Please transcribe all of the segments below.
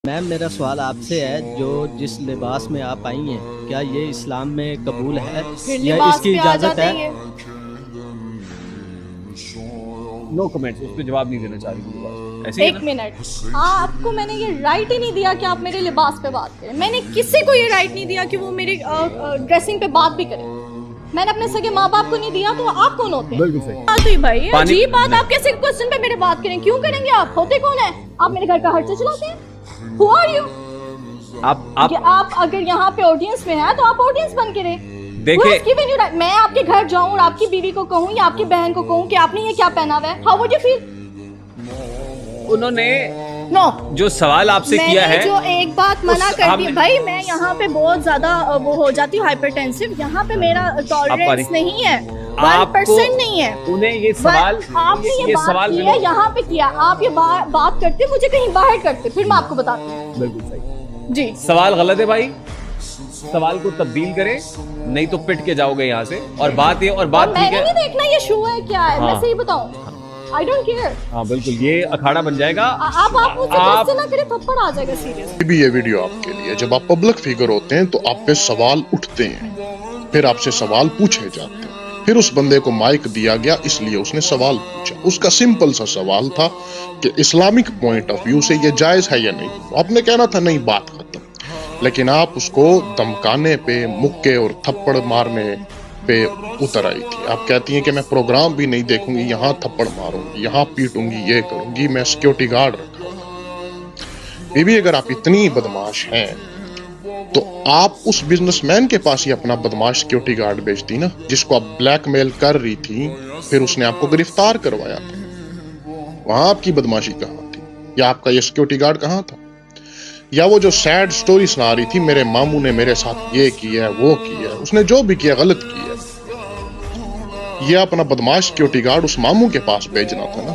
Ma'am मेरा सवाल आपसे है, जो जिस लिबास में आप आई हैं, क्या ये इस्लाम में कबूल है फिर या लिबास इसकी पे आ इजाज़त जाते है? हैं ये। नो कमेंट्स, उस पर जवाब नहीं देना चाह रही मेरी बात ऐसे ही है एक ना? मिनट, आपको मैंने ये राइट ही नहीं दिया कि आप मेरे लिबास पे बात करें। मैंने किसी को ये राइट नहीं दिया कि वो मेरे ड्रेसिंग पे बात भी करें। मैंने अपने सगे माँ बाप को नहीं दिया, तो आप कौन होते हैं? बिल्कुल सही। बात हुई भाई, ये पानी- अजीब बात। नहीं। आप कैसे क्वेश्चन पे मेरे बात करें? क्यों करेंगे? आप होते कौन है? आप मेरे घर का खर्चा चलाते हैं? Who are you? कि आप अगर यहाँ पे ऑडियंस में हैं तो आप ऑडियंस बन के रहे। देखिए- Who has given you right? मैं आपके घर जाऊँ और आपकी बीवी को कहूँ या आपकी बहन को कहूँ कि आपने ये क्या पहना हुआ है, हाउ वुड यू फील? उन्होंने नो, जो सवाल आपसे किया है, जो एक बात मना उस- कर दी हम- भाई, मैं यहाँ पे बहुत ज्यादा वो हो जाती हूँ हाइपरटेंसिव। यहाँ पे मेरा टॉलरेंस नहीं है, 1% नहीं है। उन्हें ये सवाल, आपने ये बात सवाल की है, यहाँ पे किया। आप ये बात करते मुझे कहीं बाहर करते, फिर मैं आपको बताती हूँ। बिल्कुल सही। जी, सवाल गलत है भाई, सवाल को तब्दील करें, नहीं तो पिट के जाओगे यहाँ से। और बात ये, और बात ठीक मैंने नहीं है। देखना ये शो है क्या है, मैं हाँ। सही बताऊँ, आई डोंट केयर। हाँ बिल्कुल, ये अखाड़ा बन जाएगा। आप मुझसे क्वेश्चन ना करें, थप्पड़ आ जाएगा सीरियस। भी ये वीडियो आपके लिए। जब आप पब्लिक फिगर होते हैं तो आप पे सवाल उठते हैं, फिर आपसे सवाल पूछे जाते हैं। फिर उस बंदे को माइक दिया गया, इसलिए उसने सवाल पूछा। उसका सिंपल सा सवाल था कि इस्लामिक पॉइंट ऑफ व्यू से ये जायज है या नहीं। आपने कहना था नहीं, बात खत्म। लेकिन आप उसको धमकाने पे, मुक्के और थप्पड़ मारने पे उतर आई थी। आप कहती हैं कि मैं प्रोग्राम भी नहीं देखूंगी, यहाँ थप्पड़ मारूंगी, यहाँ पीटूंगी, ये करूंगी, मैं सिक्योरिटी गार्ड रखा हूं। बीबी, अगर आप इतनी बदमाश हैं तो आप उस बिजनेसमैन के पास ही अपना बदमाश सिक्योरिटी गार्ड भेजती ना, जिसको आप ब्लैकमेल कर रही थी, फिर उसने आपको गिरफ्तार करवाया था। वहां आपकी बदमाशी कहाँ थी? या आपका ये सिक्योरिटी गार्ड कहाँ था? या वो जो सैड स्टोरी सुना रही थी, मेरे मामू ने मेरे साथ ये किया है, वो किया है, उसने जो भी किया गलत किया है, ये अपना बदमाश सिक्योरिटी गार्ड उस मामू के पास भेजना था ना।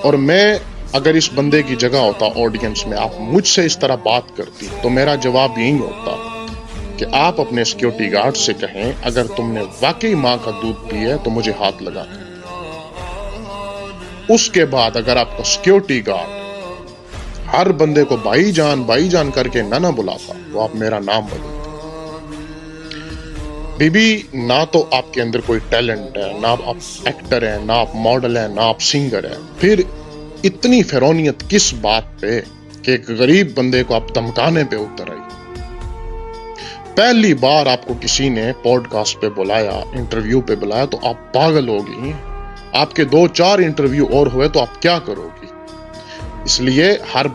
और मैं अगर इस बंदे की जगह होता ऑडियंस में, आप मुझसे इस तरह बात करती, तो मेरा जवाब यही होता कि आप अपने सिक्योरिटी गार्ड से कहें, अगर तुमने वाकई माँ का दूध पिया है तो मुझे हाथ लगा कर। उसके बाद अगर आपका सिक्योरिटी गार्ड हर बंदे को भाईजान करके ना बुलाता, तो आप मेरा नाम बदलते। बीबी, ना तो आपके अंदर कोई टैलेंट है, ना आप एक्टर हैं, ना आप मॉडल हैं, ना आप सिंगर हैं, फिर इतनी फिरौनियत किस बात पे कि एक गरीब बंदे को आप धमकाने पे उतर आई। पहली बार आपको किसी ने पॉडकास्ट पे बुलाया, इंटरव्यू पे बुलाया, तो आप पागल हो गई। आपके 2-4 इंटरव्यू और हुए तो आप क्या करोगी? इसलिए हर